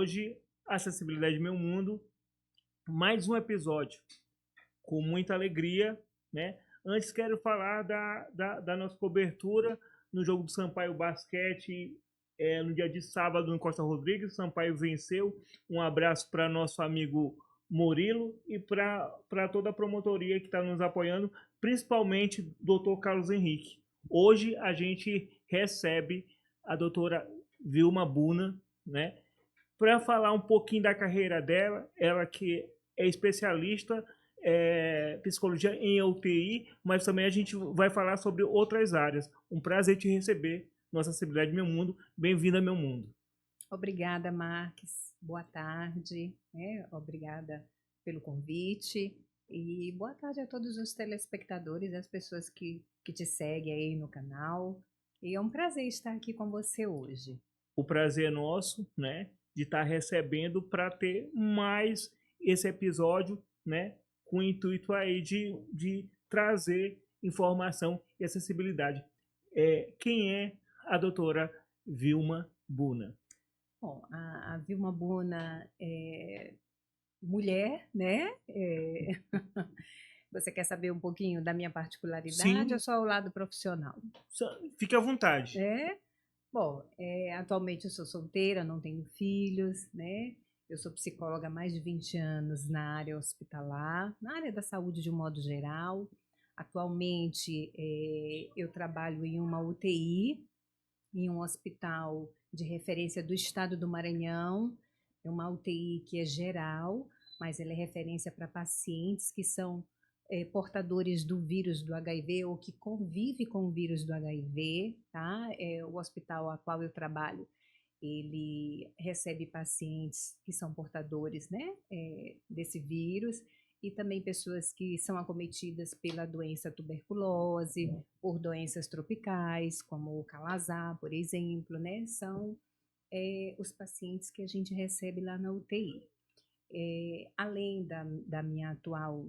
Hoje, Acessibilidade Meu Mundo, mais um episódio com muita alegria, né? Antes quero falar da nossa cobertura no jogo do Sampaio Basquete, no dia de sábado no Costa Rodrigues. Sampaio venceu. Um abraço para nosso amigo Murilo e para toda a promotoria que está nos apoiando, principalmente Dr. Carlos Henrique. Hoje a gente recebe a doutora Vilma Buna, né, para falar um pouquinho da carreira dela, ela que é especialista psicologia em UTI, mas também a gente vai falar sobre outras áreas. Um prazer te receber, nossa Acessibilidade Meu Mundo. Bem-vinda a Meu Mundo. Obrigada, Marques. Boa tarde. Obrigada pelo convite. E boa tarde a todos os telespectadores, as pessoas que te seguem aí no canal. E é um prazer estar aqui com você hoje. O prazer é nosso, né, de estar recebendo para ter mais esse episódio, né, com o intuito aí de trazer informação e acessibilidade. Quem é a doutora Vilma Buna? Bom, a Vilma Buna é mulher, né? Você quer saber um pouquinho da minha particularidade Sim, ou só o lado profissional? fique à vontade. Bom, atualmente eu sou solteira, não tenho filhos, né? Eu sou psicóloga há mais de 20 anos na área hospitalar, na área da saúde de um modo geral. Atualmente, eu trabalho em uma UTI, em um hospital de referência do estado do Maranhão. É uma UTI que é geral, mas ela é referência para pacientes que são portadores do vírus do HIV ou que convive com o vírus do HIV, tá? O hospital a qual eu trabalho, ele recebe pacientes que são portadores, né, desse vírus, e também pessoas que são acometidas pela doença tuberculose, por doenças tropicais, como o calazar, por exemplo, né, são os pacientes que a gente recebe lá na UTI. Além da minha atual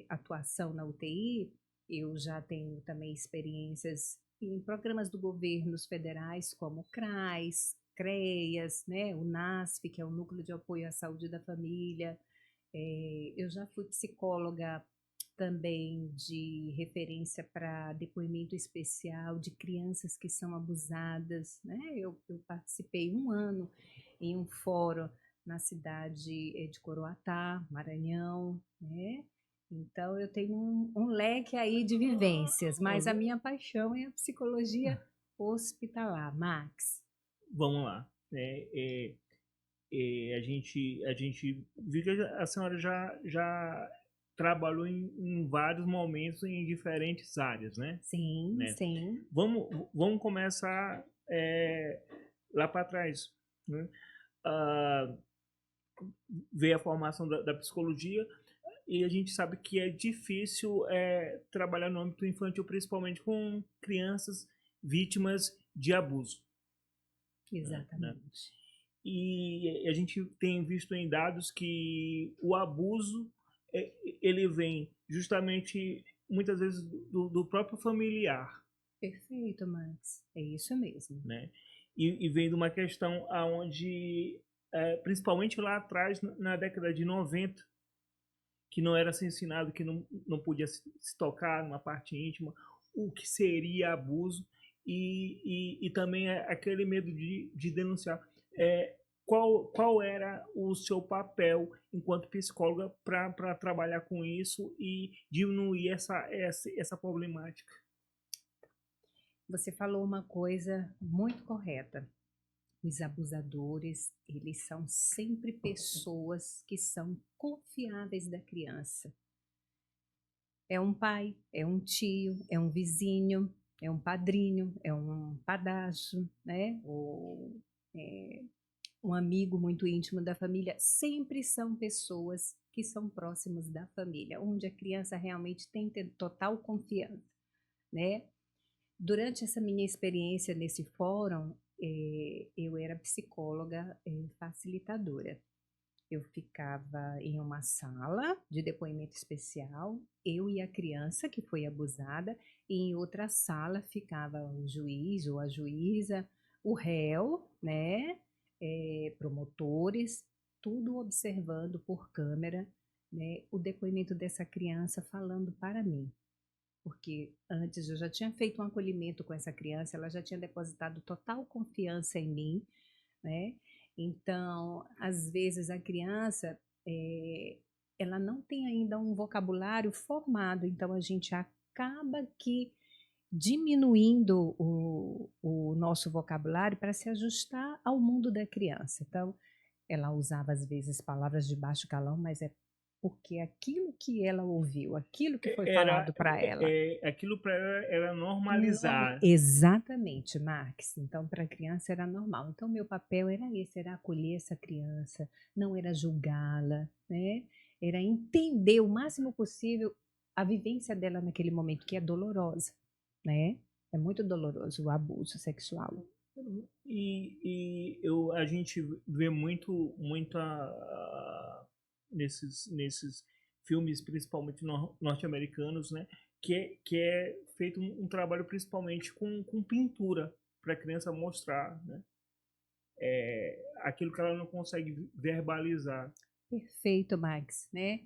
atuação na UTI, eu já tenho também experiências em programas do governos federais, como o CRAS, CREAS, né, o NASF, que é o Núcleo de Apoio à Saúde da Família. Eu já fui psicóloga também de referência para depoimento especial de crianças que são abusadas, né? Eu participei um ano em um fórum na cidade de Coroatá, Maranhão, né? Então eu tenho um leque aí de vivências, mas a minha paixão é a psicologia hospitalar, Max. Vamos lá. A gente viu que a senhora já trabalhou em vários momentos em diferentes áreas, né? Sim, Né? sim. Vamos começar lá para trás, né? Ah, Ver a formação da psicologia, e a gente sabe que é difícil trabalhar no âmbito infantil, principalmente com crianças vítimas de abuso. Né? Exatamente. E a gente tem visto em dados que o abuso ele vem justamente muitas vezes do próprio familiar, Perfeito, Max. É isso mesmo. né? E vem de uma questão aonde principalmente lá atrás, na década de 90, que não era se ensinado, que não podia se tocar numa parte íntima, o que seria abuso, e também aquele medo de denunciar. Qual era o seu papel enquanto psicóloga para trabalhar com isso e diminuir essa problemática? Você falou uma coisa muito correta. Os abusadores, eles são sempre pessoas que são confiáveis da criança. É um pai, é um tio, é um vizinho, é um padrinho, é um padrasto, né? Ou um amigo muito íntimo da família. Sempre são pessoas que são próximas da família, onde a criança realmente tem total confiança, né? Durante essa minha experiência nesse fórum, eu era psicóloga facilitadora. Eu ficava em uma sala de depoimento especial, eu e a criança que foi abusada, e em outra sala ficava o juiz ou a juíza, o réu, né? promotores, tudo observando por câmera, né, o depoimento dessa criança falando para mim. Porque antes eu já tinha feito um acolhimento com essa criança, ela já tinha depositado total confiança em mim, né? Então, às vezes a criança, ela não tem ainda um vocabulário formado, então a gente acaba que diminuindo o nosso vocabulário para se ajustar ao mundo da criança. Então, ela usava às vezes palavras de baixo calão, mas é porque aquilo que ela ouviu, aquilo que foi Era, falado para ela. aquilo para ela era normalizar. Exatamente, Max. Então, para a criança era normal. Então, meu papel era esse, era acolher essa criança, não era julgá-la, né? Era entender o máximo possível a vivência dela naquele momento, que é dolorosa, né? É muito doloroso o abuso sexual. A gente vê muito nesses filmes, principalmente norte-americanos, né? Que é feito um trabalho principalmente com pintura para a criança mostrar, né? Aquilo que ela não consegue verbalizar. Perfeito, Max, né?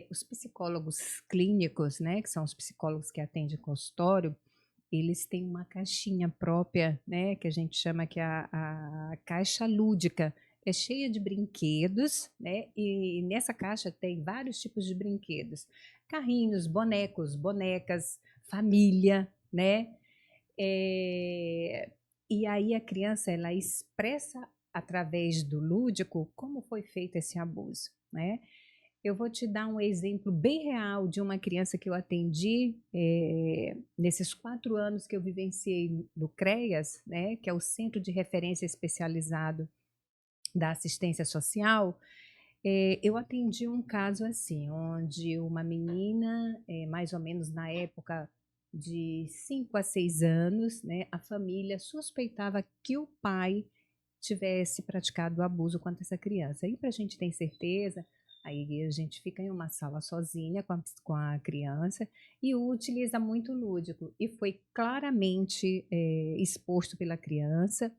Os psicólogos clínicos, né, que são os psicólogos que atendem consultório, eles têm uma caixinha própria, né, que a gente chama que é a caixa lúdica. É cheia de brinquedos, né? E nessa caixa tem vários tipos de brinquedos: carrinhos, bonecos, bonecas, família, né? E aí a criança ela expressa através do lúdico como foi feito esse abuso, né? Eu vou te dar um exemplo bem real de uma criança que eu atendi nesses 4 anos que eu vivenciei no CREAS, né, que é o Centro de Referência Especializado da Assistência Social. Eu atendi um caso assim, onde uma menina, mais ou menos na época de 5 a 6 anos, né, a família suspeitava que o pai tivesse praticado abuso contra essa criança. E para a gente ter certeza, aí a gente fica em uma sala sozinha com a criança e utiliza muito lúdico. E foi claramente exposto pela criança.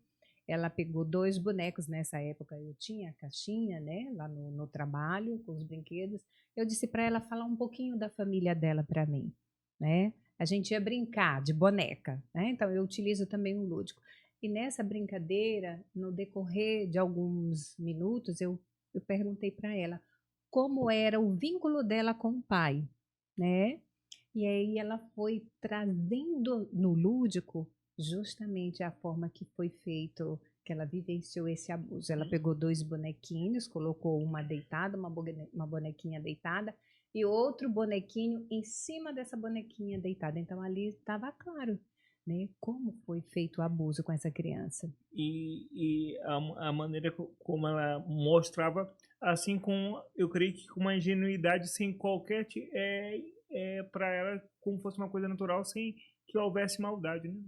Ela pegou 2 bonecos nessa época. Eu tinha a caixinha, né, lá no trabalho, com os brinquedos. Eu disse para ela falar um pouquinho da família dela para mim, né? A gente ia brincar de boneca, né? Então eu utilizo também o lúdico. E nessa brincadeira, no decorrer de alguns minutos, eu perguntei para ela como era o vínculo dela com o pai, né? E aí ela foi trazendo no lúdico justamente a forma que foi feito, que ela vivenciou esse abuso. Ela pegou 2 bonequinhos, colocou uma deitada, uma bonequinha deitada, e outro bonequinho em cima dessa bonequinha deitada. Então ali estava claro, né, como foi feito o abuso com essa criança. E a maneira como ela mostrava, assim, eu creio que com uma ingenuidade, sem qualquer para ela como fosse uma coisa natural, sem que houvesse maldade, né?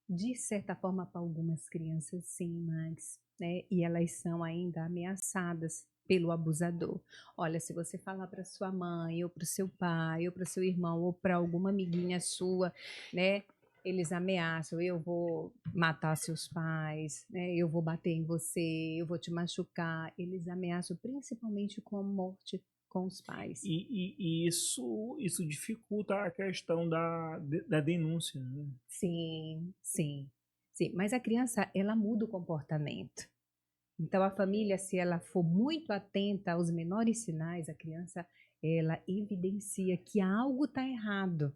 De certa forma, para algumas crianças, sim, Max, né? E elas são ainda ameaçadas pelo abusador. Olha, se você falar para sua mãe, ou para o seu pai, ou para o seu irmão, ou para alguma amiguinha sua, né? Eles ameaçam: eu vou matar seus pais, né? Eu vou bater em você, eu vou te machucar. Eles ameaçam principalmente com a morte com os pais. E isso dificulta a questão da denúncia, né? Sim, sim, sim. Mas a criança, ela muda o comportamento. Então, a família, se ela for muito atenta aos menores sinais, a criança, ela evidencia que algo está errado,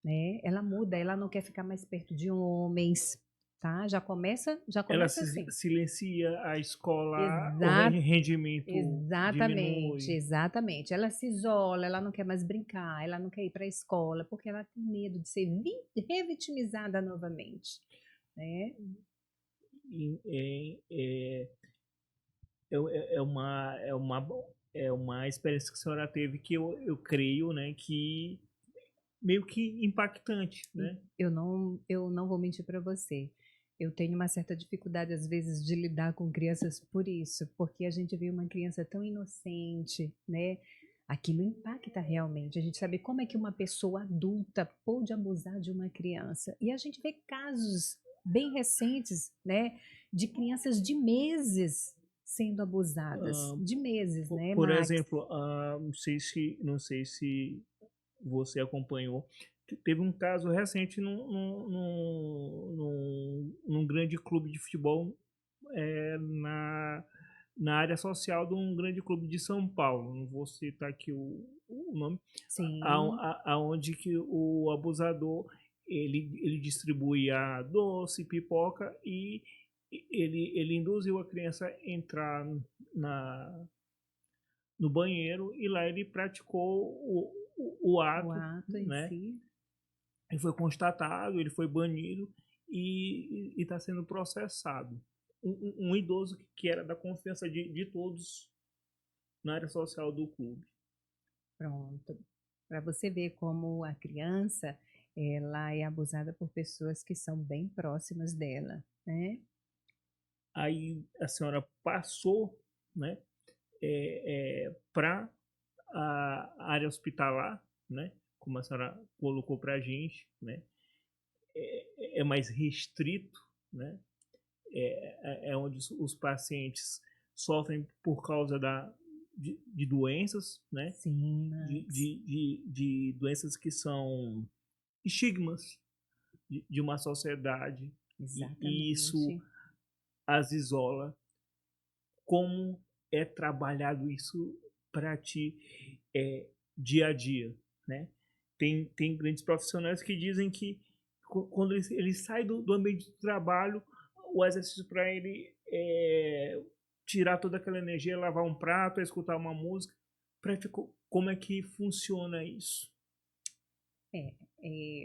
né? Ela muda, ela não quer ficar mais perto de homens, tá? Já Ela começa assim. silencia a escola, o Exato. rendimento Exatamente, diminui. exatamente. Ela se isola, ela não quer mais brincar, ela não quer ir para a escola, porque ela tem medo de ser revitimizada novamente, né? E, é uma experiência que a senhora teve que eu creio, né, que meio que impactante, né? Eu não vou mentir para você. Eu tenho uma certa dificuldade, às vezes, de lidar com crianças por isso, porque a gente vê uma criança tão inocente, né? Aquilo impacta realmente. A gente sabe como é que uma pessoa adulta pôde abusar de uma criança. E a gente vê casos bem recentes, né? de crianças de meses sendo abusadas, Ah, de meses, né, por Max? exemplo, não sei se você acompanhou, teve um caso recente num grande clube de futebol, na área social de um grande clube de São Paulo. Não vou citar aqui o nome, Sim, aonde que o abusador ele distribuía doce, pipoca e ele induziu a criança a entrar na, no banheiro e lá ele praticou o o ato, ato em né? si. Ele foi constatado, ele foi banido e está sendo processado. Um idoso que era da confiança de todos na área social do clube. Pronto. Para você ver como a criança, ela é abusada por pessoas que são bem próximas dela, né? Aí a senhora passou, né, para a área hospitalar, né, como a senhora colocou para a gente, né, é mais restrito, né, é onde os pacientes sofrem por causa de doenças, né, Sim, de, Max, de, de doenças que são estigmas de uma sociedade e isso exatamente. as isola. Como é trabalhado isso para ti dia a dia, né? Tem grandes profissionais que dizem que quando ele sai do ambiente de trabalho, o exercício para ele é tirar toda aquela energia, lavar um prato, escutar uma música. Pra ti, como é que funciona isso?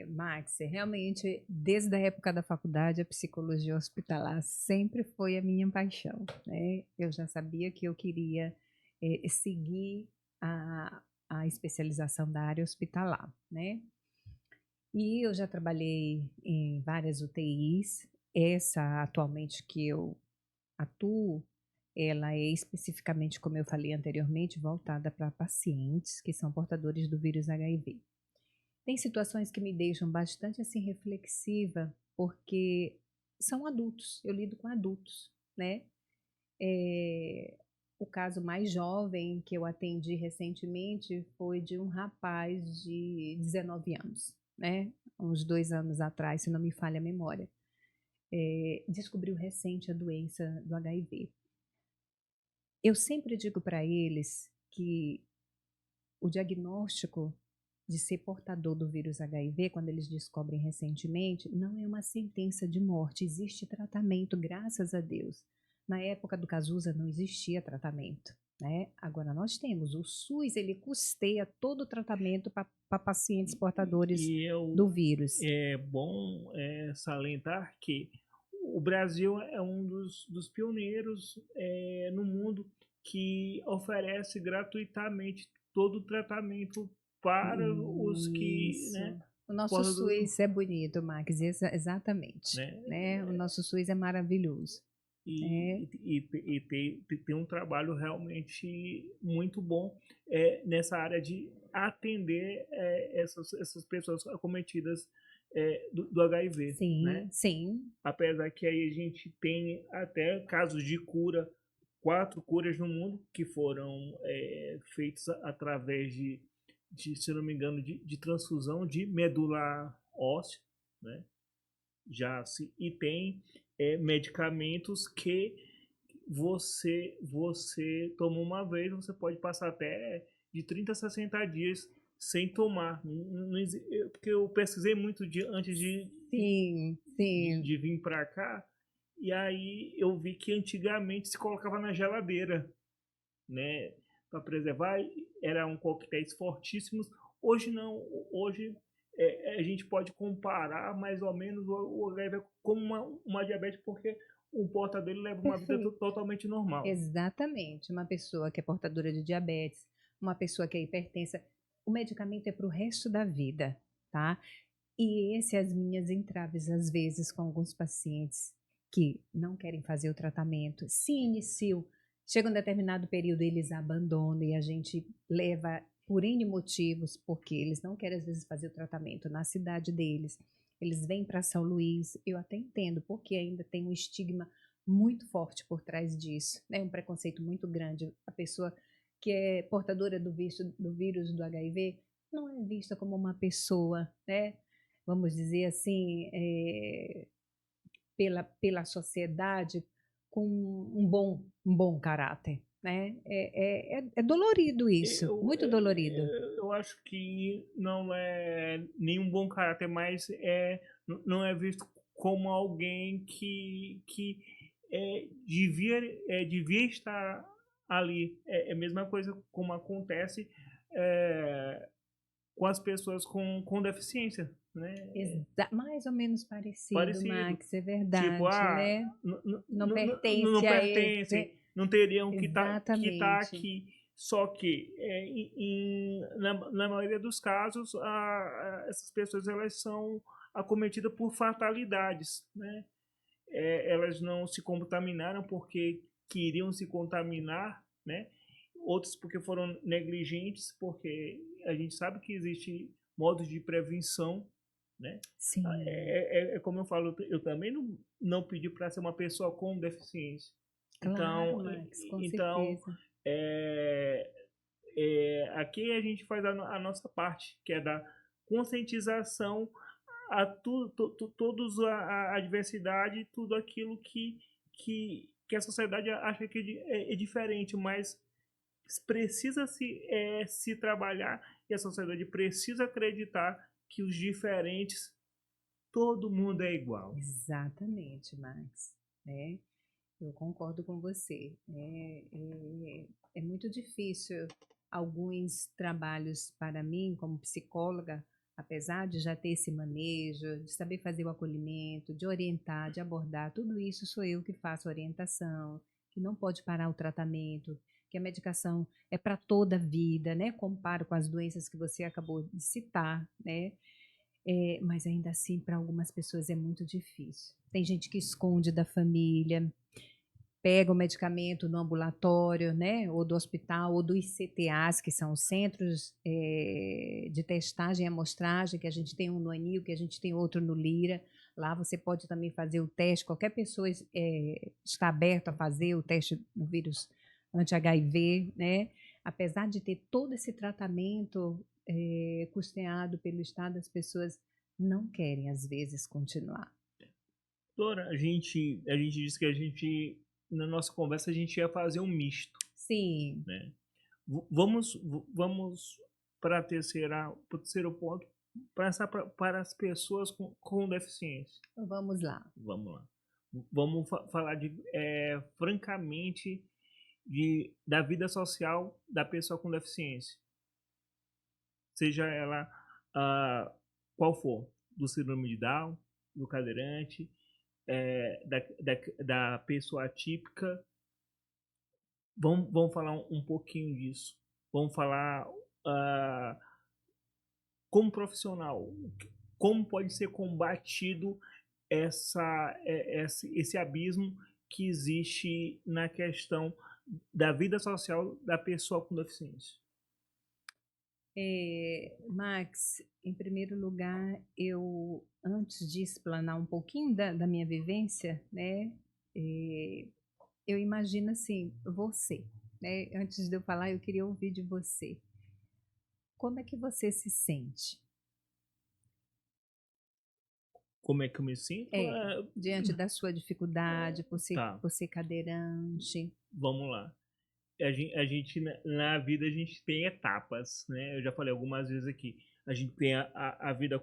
Max, realmente, desde a época da faculdade, a psicologia hospitalar sempre foi a minha paixão, né? Eu já sabia que eu queria seguir a especialização da área hospitalar, né? E eu já trabalhei em várias UTIs. Essa atualmente que eu atuo, ela é especificamente, como eu falei anteriormente, voltada para pacientes que são portadores do vírus HIV. Tem situações que me deixam bastante assim reflexiva, porque são adultos, eu lido com adultos, né? O caso mais jovem que eu atendi recentemente foi de um rapaz de 19 anos, né? Uns 2 anos atrás, se não me falha a memória. Descobriu recente a doença do HIV. Eu sempre digo para eles que o diagnóstico de ser portador do vírus HIV, quando eles descobrem recentemente, não é uma sentença de morte, existe tratamento, graças a Deus. Na época do Cazuza não existia tratamento, né? Agora nós temos, o SUS, ele custeia todo o tratamento para pacientes portadores E do vírus. é bom salientar que o Brasil é um dos pioneiros no mundo que oferece gratuitamente todo o tratamento para os que, né, Isso. O nosso portam SUS é bonito, Max, exatamente, né, né? O nosso SUS é maravilhoso, né? tem um trabalho realmente muito bom nessa área de atender essas pessoas acometidas do HIV, né? Sim, sim. Apesar que aí a gente tem até casos de cura, 4 curas no mundo que foram feitas através se não me engano, de transfusão de medula óssea, né? E tem medicamentos que você toma uma vez, você pode passar até de 30 a 60 dias sem tomar. Porque eu pesquisei muito antes Sim, sim. de vir para cá, e aí eu vi que antigamente se colocava na geladeira, né, para preservar, eram coquetéis fortíssimos. Hoje não, hoje a gente pode comparar mais ou menos o HIV como uma diabetes, porque o portador leva uma vida Perfeito. totalmente normal. Exatamente. Uma pessoa que é portadora de diabetes, uma pessoa que é hipertensa, o medicamento é para o resto da vida, tá? E esse é as minhas entraves, às vezes, com alguns pacientes que não querem fazer o tratamento, se iniciam, chega um determinado período, eles abandonam e a gente leva por N motivos, porque eles não querem, às vezes, fazer o tratamento na cidade deles. Eles vêm para São Luís, eu até entendo, porque ainda tem um estigma muito forte por trás disso, né? Um preconceito muito grande. A pessoa que é portadora do vírus do HIV não é vista como uma pessoa, né? Vamos dizer assim, pela sociedade com um bom caráter, né? É dolorido isso, Eu, muito dolorido. eu acho que não é nenhum bom caráter, mas não é visto como alguém que devia estar ali. É a mesma coisa como acontece é, com as pessoas com deficiência, né? Mais ou menos parecido, Parecido. Max, é Tipo, verdade, né? Não não pertence a pertencem, esse. não teriam que tá Exatamente. aqui. Só que, na maioria dos casos, essas pessoas elas são acometidas por fatalidades, né? Elas não se contaminaram porque queriam se contaminar, né? Outros porque foram negligentes, porque a gente sabe que existe modos de prevenção, né? Sim, Como eu falo, eu também não pedi para ser uma pessoa com deficiência. claro, Então, Max, com então certeza. é, aqui a gente faz a nossa parte, que é da conscientização a todos a diversidade, tudo aquilo que a sociedade acha que é diferente, mas precisa se trabalhar e a sociedade precisa acreditar que os diferentes, todo mundo é igual. Exatamente, Max. É, eu concordo com você. É muito difícil alguns trabalhos para mim, como psicóloga, apesar de já ter esse manejo, de saber fazer o acolhimento, de orientar, de abordar, tudo isso sou eu que faço a orientação, que não pode parar o tratamento, que a medicação é para toda a vida, né? Comparo com as doenças que você acabou de citar, né? Mas ainda assim, para algumas pessoas é muito difícil. Tem gente que esconde da família, pega o medicamento no ambulatório, né, ou do hospital, ou dos CTAs, que são os centros de testagem e amostragem, que a gente tem um no Anil, que a gente tem outro no Lira. Lá você pode também fazer o teste, qualquer pessoa está aberta a fazer o teste do vírus anti-HIV, né? Apesar de ter todo esse tratamento custeado pelo Estado, as pessoas não querem, às vezes, continuar. Dora, a gente disse que na nossa conversa, a gente ia fazer um misto, Sim, né? Vamos para o terceiro ponto, passar para as pessoas com deficiência. vamos lá. Vamos lá. Vamos falar francamente da vida social da pessoa com deficiência, seja ela qual for, do síndrome de Down, do cadeirante, da pessoa atípica. Vamos falar um pouquinho disso. Vamos falar ah, como profissional, como pode ser combatido esse abismo que existe na questão da vida social da pessoa com deficiência. Max, em primeiro lugar, antes de explanar um pouquinho da minha vivência, né, eu imagino assim, você, né, antes de eu falar, eu queria ouvir de você. Como é que você se sente? Como é que eu me sinto? Diante da sua dificuldade, Tá, por ser cadeirante. vamos lá. A gente na vida a gente tem etapas, né? Eu já falei algumas vezes aqui. A gente tem a vida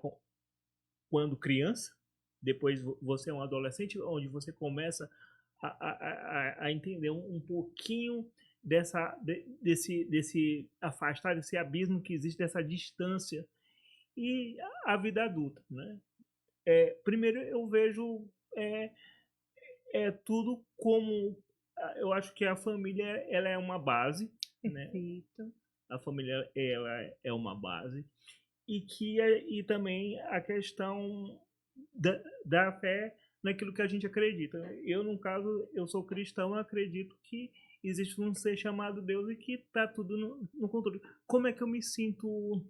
quando criança, depois você é um adolescente, onde você começa a entender um pouquinho desse afastar, desse abismo que existe, dessa distância, e a vida adulta, né? Primeiro eu vejo tudo como, eu acho que a família ela é uma base, né? Perfeito. A família ela é uma base e também a questão da fé naquilo que a gente acredita. Eu, no caso, eu sou cristão, eu acredito que existe um ser chamado Deus e que está tudo no controle. Como é que eu me sinto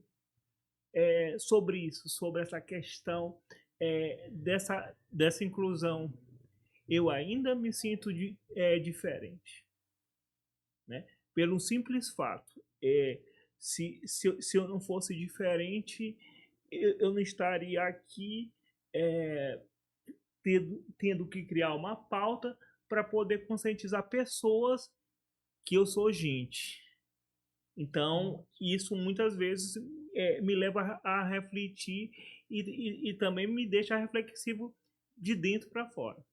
sobre isso, sobre essa questão dessa inclusão? eu ainda me sinto diferente, né? Pelo simples fato, se eu não fosse diferente, eu não estaria aqui é, tendo que criar uma pauta para poder conscientizar pessoas que eu sou gente. Então, isso muitas vezes me leva a refletir e também me deixa reflexivo de dentro para fora.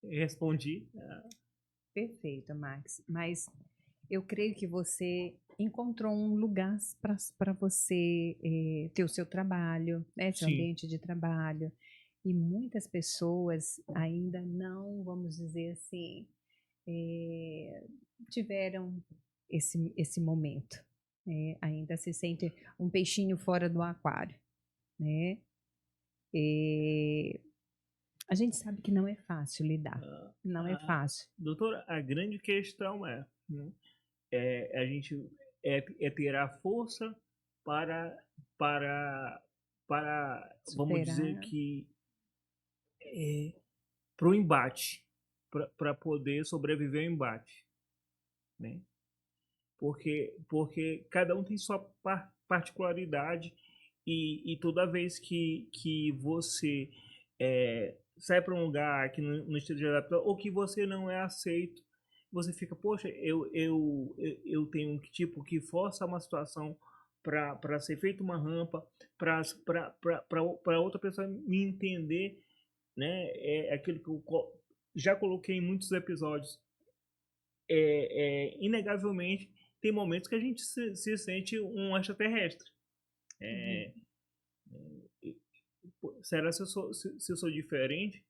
Respondi. Perfeito, Max. Mas eu creio que você encontrou um lugar para você ter o seu trabalho, né, seu Sim. ambiente de trabalho. E muitas pessoas ainda não, vamos dizer assim, tiveram esse momento. Né? Ainda se sente um peixinho fora do aquário. Né? A gente sabe que não é fácil lidar. Não é fácil. Doutora, a grande questão né, a gente ter a força para, vamos dizer Superar. que, para o embate, para poder sobreviver ao embate, né? Porque cada um tem sua particularidade e toda vez que você sai para um lugar que não esteja adaptado ou que você não é aceito, você fica, poxa, eu tenho que força uma situação para ser feita uma rampa, para outra pessoa me entender, né? É aquilo que eu já coloquei em muitos episódios. Inegavelmente, tem momentos que a gente se sente um extraterrestre. Será se eu sou diferente?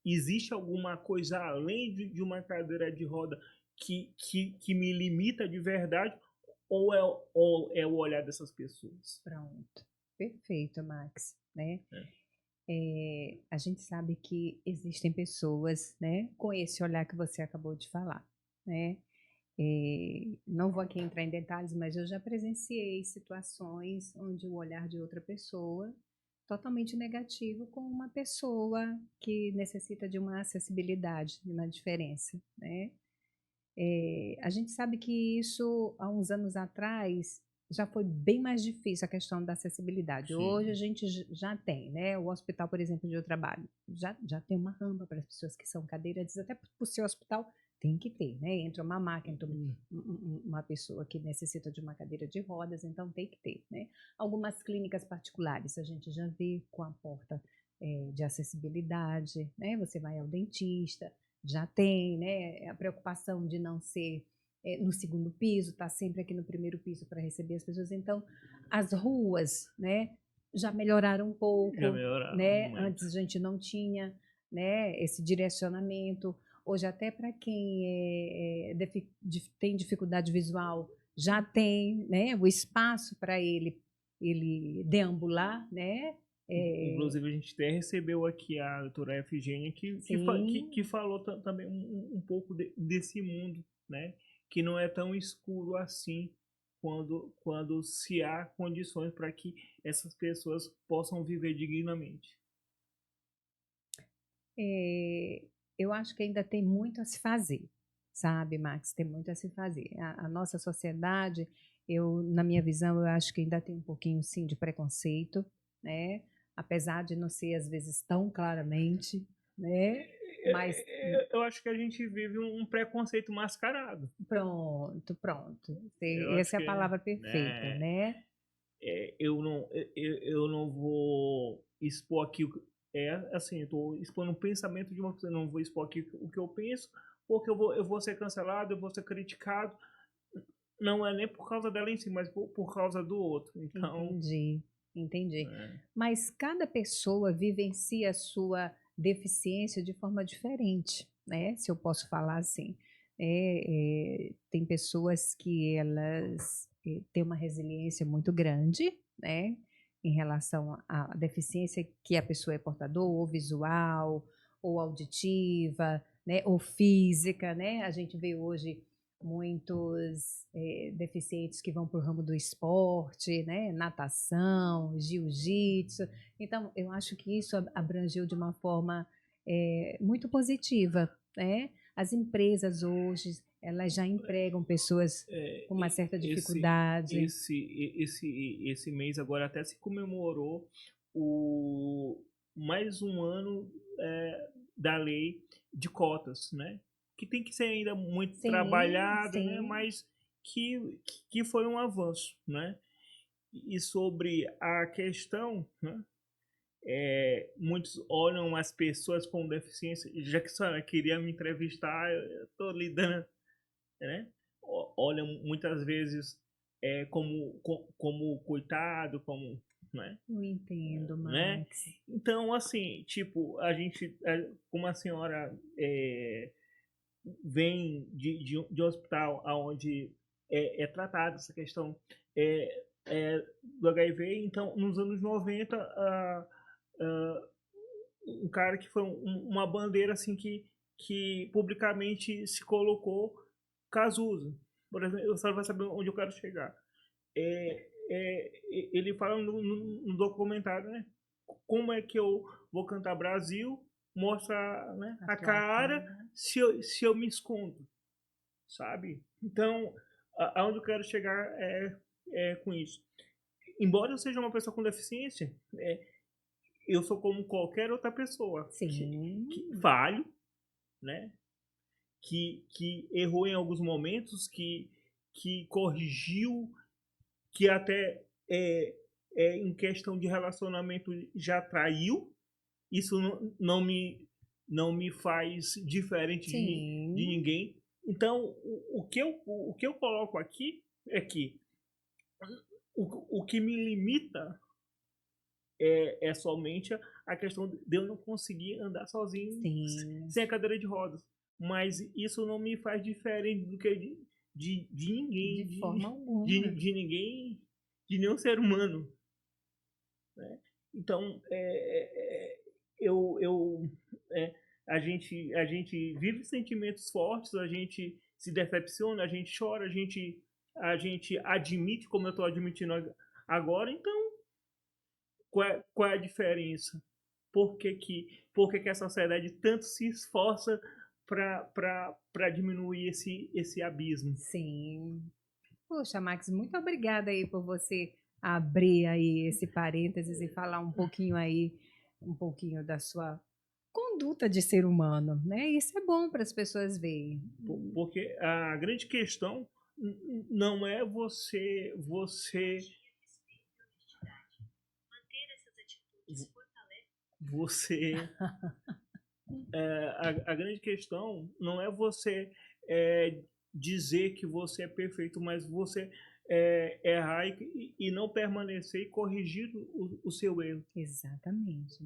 Existe alguma coisa além de uma cadeira de roda que me limita de verdade? Ou é o olhar dessas pessoas? Pronto. Perfeito, Max. Né? A gente sabe que existem pessoas, né, com esse olhar que você acabou de falar. Né? Não vou aqui entrar em detalhes, mas eu já presenciei situações onde o olhar de outra pessoa totalmente negativo com uma pessoa que necessita de uma acessibilidade, de uma diferença, né? A gente sabe que isso, há uns anos atrás, já foi bem mais difícil a questão da acessibilidade. Sim. Hoje a gente já tem, né? O hospital, por exemplo, onde eu trabalho, já tem uma rampa para as pessoas que são cadeirantes, até para o seu hospital tem que ter, né? Entra uma máquina, entra uma pessoa que necessita de uma cadeira de rodas, então tem que ter, né? Algumas clínicas particulares a gente já vê com a porta de acessibilidade, né? Você vai ao dentista, já tem, né? A preocupação de não ser no segundo piso, tá sempre aqui no primeiro piso para receber as pessoas. Então, as ruas, né? Já melhoraram um pouco, Já melhoraram né? muito. Antes a gente não tinha, né? Esse direcionamento. Hoje até para quem tem dificuldade visual já tem, né? O espaço para ele deambular, né? Inclusive, a gente até recebeu aqui a doutora Efigênia que falou também um pouco desse mundo, né? Que não é tão escuro assim quando se há condições para que essas pessoas possam viver dignamente. Eu acho que ainda tem muito a se fazer, sabe, Max? Tem muito a se fazer. A nossa sociedade, na minha visão, eu acho que ainda tem um pouquinho, sim, de preconceito, né? Apesar de não ser, às vezes, tão claramente, né? Mas... Eu acho que a gente vive um preconceito mascarado. Pronto. Essa é a palavra perfeita, né? Eu não vou expor aqui assim, eu tô expondo um pensamento de uma pessoa, não vou expor aqui o que eu penso, porque eu vou ser cancelado, eu vou ser criticado, não é nem por causa dela em si, mas por causa do outro. Então, entendi. Mas cada pessoa vivencia a sua deficiência de forma diferente, né? Se eu posso falar assim. Tem pessoas que elas têm uma resiliência muito grande, né? Em relação à deficiência que a pessoa é portador, ou visual, ou auditiva, né? Ou física, né? A gente vê hoje muitos deficientes que vão para o ramo do esporte, né? Natação, jiu-jitsu. Então, eu acho que isso abrangeu de uma forma muito positiva, né? As empresas hoje, elas já empregam pessoas com uma certa dificuldade. Esse mês agora até se comemorou mais um ano da lei de cotas, né? Que tem que ser ainda muito trabalhada, né? Mas que foi um avanço, né? E sobre a questão, né? Muitos olham as pessoas com deficiência, já que a senhora queria me entrevistar, eu estou lidando, né? Olham muitas vezes como coitado, como, né? Eu entendo, Max. Né? Então, assim, tipo, a gente, como a senhora vem de um hospital onde é tratada essa questão do HIV, então, nos anos 90, um cara que foi uma bandeira assim que publicamente se colocou Cazuza. Por exemplo, você vai saber onde eu quero chegar. Ele fala no documentário, né? Como é que eu vou cantar Brasil, mostra, né, a cara se eu me escondo, sabe? Então, aonde eu quero chegar com isso. Embora eu seja uma pessoa com deficiência, eu sou como qualquer outra pessoa. Sim. Que falho, né? Que errou em alguns momentos, que corrigiu, que até em questão de relacionamento já traiu. Isso não me faz diferente de ninguém. Então, o que eu coloco aqui é que o que me limita é somente a questão de eu não conseguir andar sozinho sem a cadeira de rodas. Mas isso não me faz diferente do que de ninguém. De forma alguma. De ninguém, de nenhum ser humano. Né? Então, a gente vive sentimentos fortes, a gente se decepciona, a gente chora, a gente admite, como eu estou admitindo agora. Então, qual é a diferença? Por que a sociedade tanto se esforça para diminuir esse abismo? Sim. Poxa, Max, muito obrigada aí por você abrir aí esse parênteses e falar um pouquinho da sua conduta de ser humano, né? Isso é bom para as pessoas verem. Porque a grande questão não é você a grande questão não é você dizer que você é perfeito, mas você errar e não permanecer e corrigir o seu erro. Exatamente.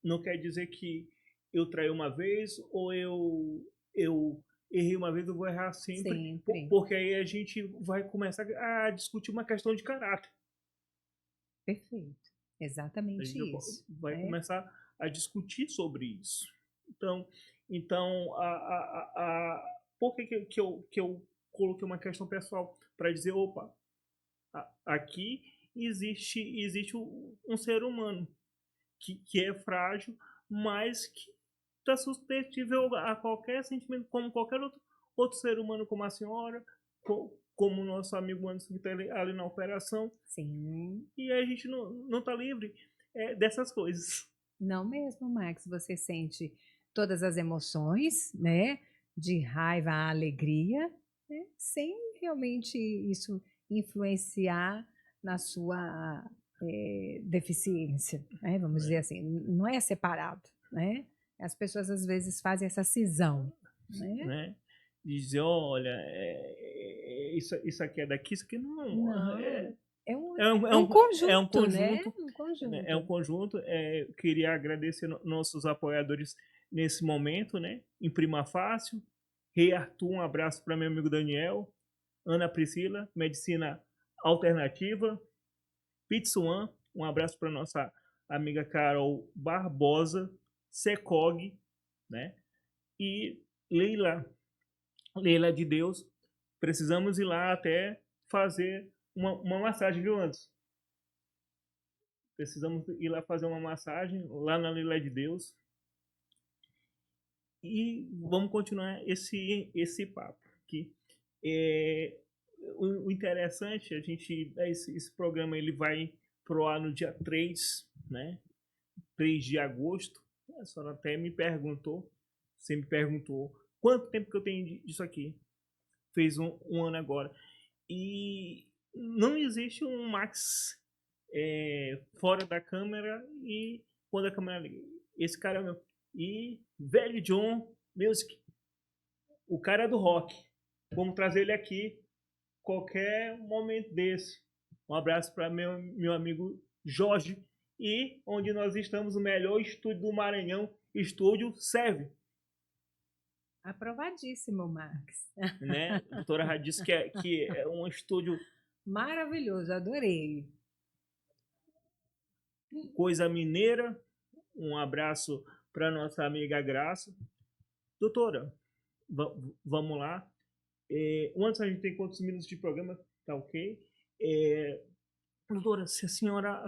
Não quer dizer que eu traí uma vez ou eu errei uma vez, eu vou errar sempre. Porque aí a gente vai começar a discutir uma questão de caráter. Perfeito. Exatamente isso. Vai começar a discutir sobre isso. Então por que eu coloquei uma questão pessoal? Para dizer, opa, aqui existe um ser humano que é frágil, mas que está suscetível a qualquer sentimento, como qualquer outro ser humano, como a senhora, como o nosso amigo Anderson, que está ali na operação. Sim. E a gente não está livre dessas coisas. Não mesmo, Max. Você sente todas as emoções, né? De raiva a alegria, né? Sem realmente isso influenciar na sua deficiência, né? Vamos dizer assim, não é separado, né? As pessoas às vezes fazem essa cisão, né? Dizer, olha, isso aqui é daqui, isso aqui não. É um conjunto, é um conjunto, né? Um conjunto. É um conjunto. Queria agradecer nossos apoiadores nesse momento, né? Em Prima Fácil, Rei Arthur, um abraço para meu amigo Daniel, Ana Priscila, Medicina Alternativa, Pitsuan, um abraço para nossa amiga Carol Barbosa, Secog, né? E Leila de Deus. Precisamos ir lá até fazer uma massagem, viu, Anderson? Precisamos ir lá fazer uma massagem lá na Leila de Deus. E vamos continuar esse papo aqui. O interessante, esse programa ele vai pro ar no dia 3, né? 3 de agosto. A senhora até você me perguntou quanto tempo que eu tenho disso aqui. Fez um ano agora. E não existe um Max fora da câmera e quando a câmera liga. Esse cara é o meu. E velho John Music, o cara do rock. Vamos trazer ele aqui qualquer momento desse. Um abraço para meu amigo Jorge. E onde nós estamos, o melhor estúdio do Maranhão, Estúdio Serve. Aprovadíssimo, Max. Né? A doutora Rádio disse que é um estúdio maravilhoso, adorei. Coisa mineira. Um abraço para nossa amiga Graça. Doutora, vamos lá. Antes a gente tem quantos minutos de programa? Tá ok? Doutora, se a senhora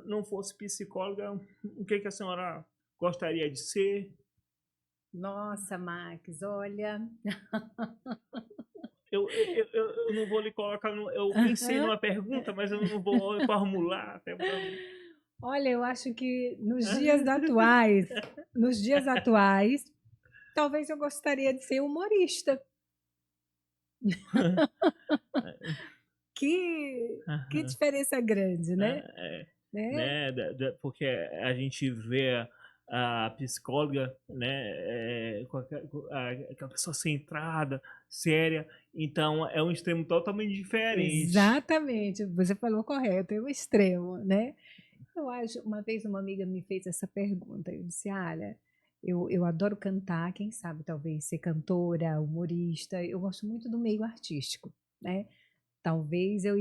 não fosse psicóloga, o que a senhora gostaria de ser? Nossa, Max, olha. Eu não vou lhe colocar. Eu pensei numa pergunta, mas eu não vou formular. Olha, eu acho que nos dias atuais, talvez eu gostaria de ser humorista. Que diferença grande, né? Porque a gente vê a psicóloga, né, aquela pessoa centrada, séria, então é um extremo totalmente diferente. Exatamente, você falou correto, é um extremo, né? Eu acho, uma vez uma amiga me fez essa pergunta, eu disse, olha, eu adoro cantar, quem sabe talvez ser cantora, humorista, eu gosto muito do meio artístico, né? Talvez eu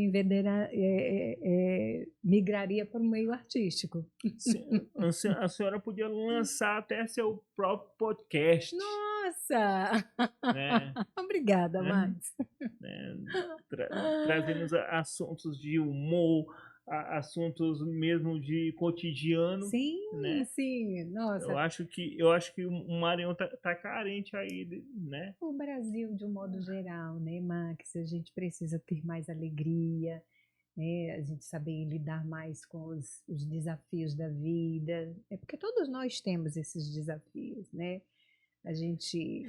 migraria para o meio artístico. A senhora podia lançar até seu próprio podcast. Nossa! Né? Obrigada, Max. Né? Trazendo assuntos de humor, assuntos mesmo de cotidiano. Sim, né? sim. Nossa. Eu acho que o Maranhão tá carente aí, né? O Brasil, de um modo geral, né, Max? A gente precisa ter mais alegria, né? A gente saber lidar mais com os desafios da vida. É porque todos nós temos esses desafios, né? A gente...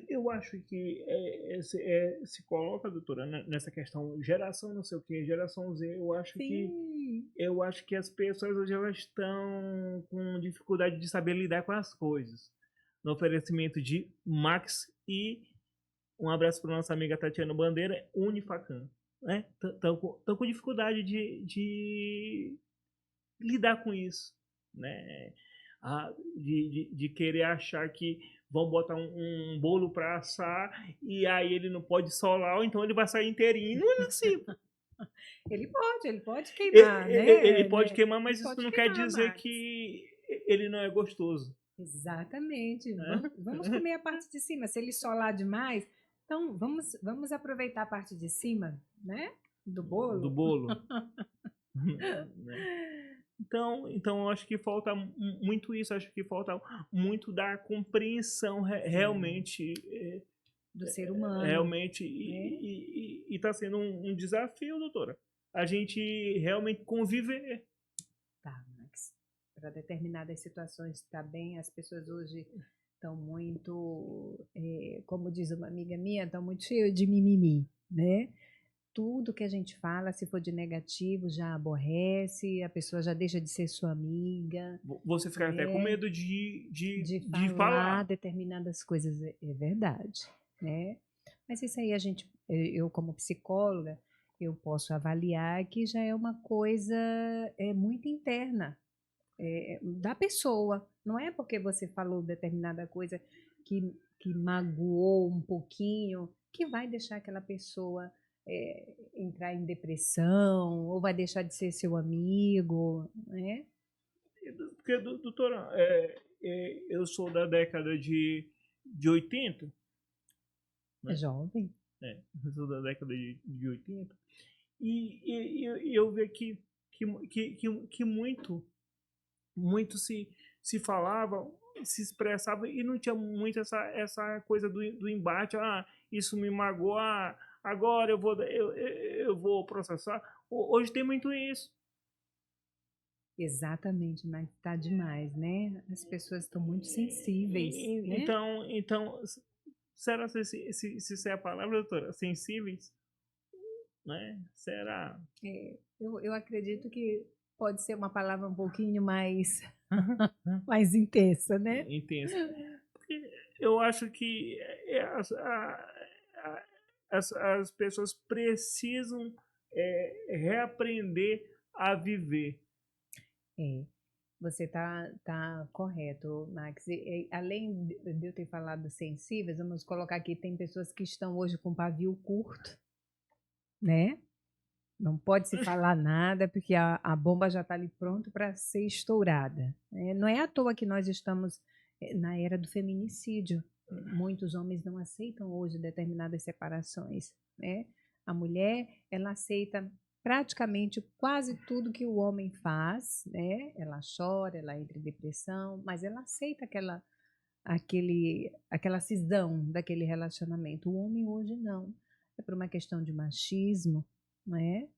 Eu acho que se coloca, doutora, nessa questão geração não sei o que, geração Z, eu acho que as pessoas hoje elas estão com dificuldade de saber lidar com as coisas. No oferecimento de Max e um abraço para nossa amiga Tatiana Bandeira, Unifacan. Né? Estão com dificuldade de lidar com isso. Né? De querer achar que vão botar um bolo para assar e aí ele não pode solar, ou então ele vai sair inteirinho. Não é assim. Ele pode queimar, né? Ele pode queimar, mas isso não quer dizer Max. que ele não é gostoso. Exatamente. Vamos comer a parte de cima. Se ele solar demais, então vamos aproveitar a parte de cima, né? Do bolo. Do bolo. Então, eu acho que falta muito isso, acho que falta muito da compreensão realmente do ser humano. Realmente, e está sendo um desafio, doutora, a gente realmente conviver. Tá, Max. Para determinadas situações está bem, as pessoas hoje estão muito, como diz uma amiga minha, estão muito cheias de mimimi, né? Tudo que a gente fala, se for de negativo, já aborrece, a pessoa já deixa de ser sua amiga. Você fica até com medo de falar determinadas coisas, é verdade, né? Mas isso aí eu como psicóloga, eu posso avaliar que já é uma coisa muito interna da pessoa. Não é porque você falou determinada coisa que magoou um pouquinho que vai deixar aquela pessoa entrar em depressão ou vai deixar de ser seu amigo, né? Porque, doutora, eu sou da década de 80. Né? É jovem. Eu sou da década de 80. E eu vejo que muito se falava se expressava e não tinha muito essa coisa do embate. Isso me magoou, agora eu vou processar. Hoje tem muito isso. Exatamente, mas tá demais, né? As pessoas estão muito sensíveis, né? Então, será se isso é a palavra, doutora? Sensíveis? Né? Será? Eu acredito que pode ser uma palavra um pouquinho mais, mais intensa, né? Intensa. Porque eu acho que as pessoas precisam reaprender a viver. Você tá correto, Max. Além de eu ter falado sensíveis, vamos colocar aqui, tem pessoas que estão hoje com pavio curto, né? Não pode se falar nada, porque a bomba já está ali pronta para ser estourada. Não é à toa que nós estamos na era do feminicídio. Muitos homens não aceitam hoje determinadas separações, né? A mulher, ela aceita praticamente quase tudo que o homem faz, né? Ela chora, ela entra em depressão, mas ela aceita aquela cisão daquele relacionamento. O homem hoje não. É por uma questão de machismo, não é?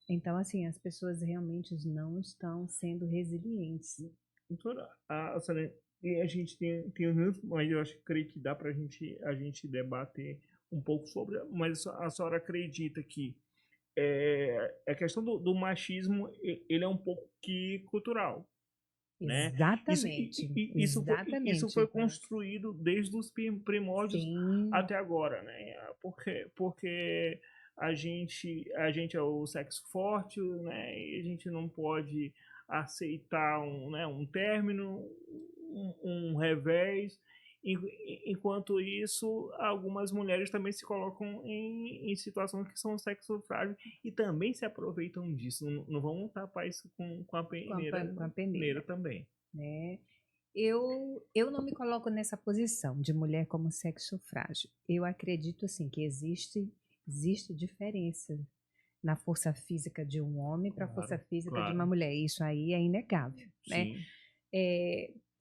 Então, assim, as pessoas realmente não estão sendo resilientes. Doutora, a gente tem uns, mas eu acho que creio que dá para a gente debater um pouco sobre, mas a senhora acredita que a questão do machismo, ele é um pouco que cultural, né? Exatamente. Isso foi construído desde os primórdios até agora, né? Porque a gente é o sexo forte, né? E a gente não pode aceitar um término, um revés. Enquanto isso, algumas mulheres também se colocam em situações que são sexo frágil e também se aproveitam disso. Não vamos tapar isso com a peneira também. Né? Eu não me coloco nessa posição de mulher como sexo frágil. Eu acredito assim que existe diferença na força física de um homem para a força física de uma mulher. Isso aí é inegável, né?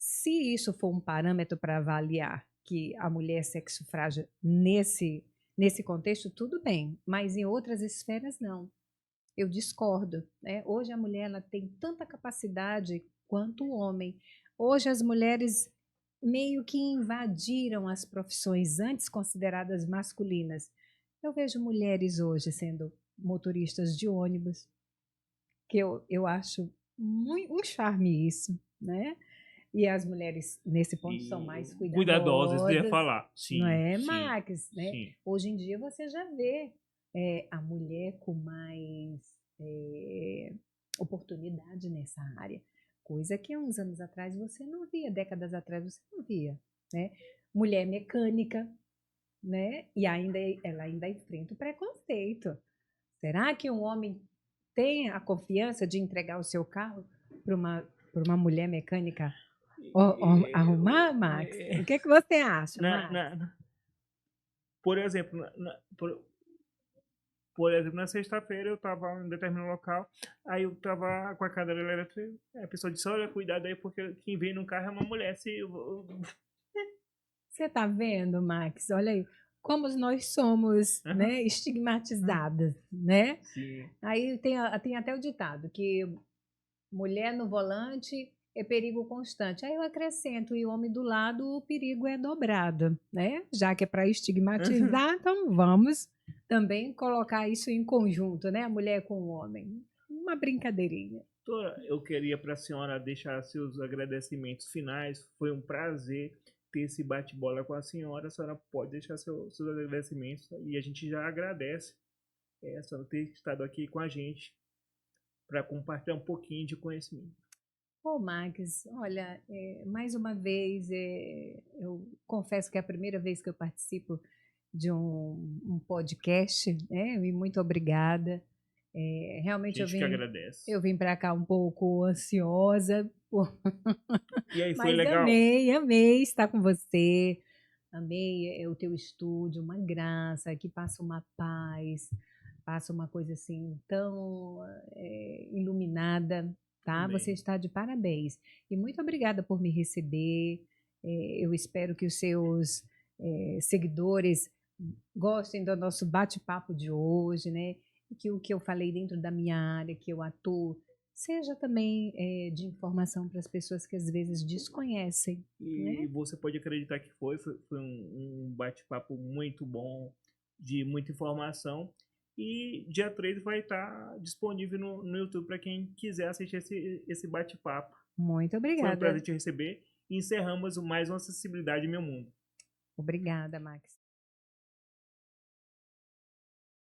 Se isso for um parâmetro para avaliar que a mulher é sexo frágil nesse contexto, tudo bem, mas em outras esferas não. Eu discordo, né? Hoje a mulher ela tem tanta capacidade quanto o homem. Hoje as mulheres meio que invadiram as profissões antes consideradas masculinas. Eu vejo mulheres hoje sendo motoristas de ônibus, que eu acho muito um charme isso, né? E as mulheres, nesse ponto, são mais cuidadosas. Eu ia falar. Sim, não é, sim, Max? Né? Sim. Hoje em dia você já vê a mulher com mais oportunidade nessa área. Coisa que há uns anos atrás você não via, décadas atrás você não via. Né? Mulher mecânica, né? E ela ainda enfrenta o preconceito. Será que um homem tem a confiança de entregar o seu carro para uma mulher mecânica arrumar, Max? O que você acha, Max? Por exemplo, por exemplo, na sexta-feira eu estava em determinado local, aí eu estava com a cadeira elétrica, a pessoa disse, olha, cuidado aí, porque quem vem no carro é uma mulher. Você está vendo, Max? Olha aí, como nós somos né, estigmatizadas, né? Sim. Aí tem até o ditado, que mulher no volante é perigo constante. Aí eu acrescento, e o homem do lado, o perigo é dobrado, né? Já que é para estigmatizar, então vamos também colocar isso em conjunto, né? A mulher com o homem. Uma brincadeirinha. Doutora, eu queria para a senhora deixar seus agradecimentos finais. Foi um prazer ter esse bate-bola com a senhora pode deixar seus agradecimentos e a gente já agradece a senhora ter estado aqui com a gente para compartilhar um pouquinho de conhecimento. Max, olha, mais uma vez, eu confesso que é a primeira vez que eu participo de um podcast, né? E muito obrigada. Realmente eu vim para cá um pouco ansiosa. E aí, foi mas legal? Amei estar com você. Amei o teu estúdio, uma graça, que passa uma paz, passa uma coisa assim tão iluminada. tá? Você Amém. está de parabéns. E muito obrigada por me receber. Eu espero que os seus seguidores gostem do nosso bate-papo de hoje, né? E que o que eu falei dentro da minha área, que eu atuo, seja também de informação para as pessoas que às vezes desconhecem, E né? você pode acreditar que foi um bate-papo muito bom, de muita informação. E dia 3 vai estar disponível no YouTube para quem quiser assistir esse bate-papo. Muito Foi um prazer obrigada. te receber. E encerramos mais uma Acessibilidade Meu Mundo. Obrigada, Max.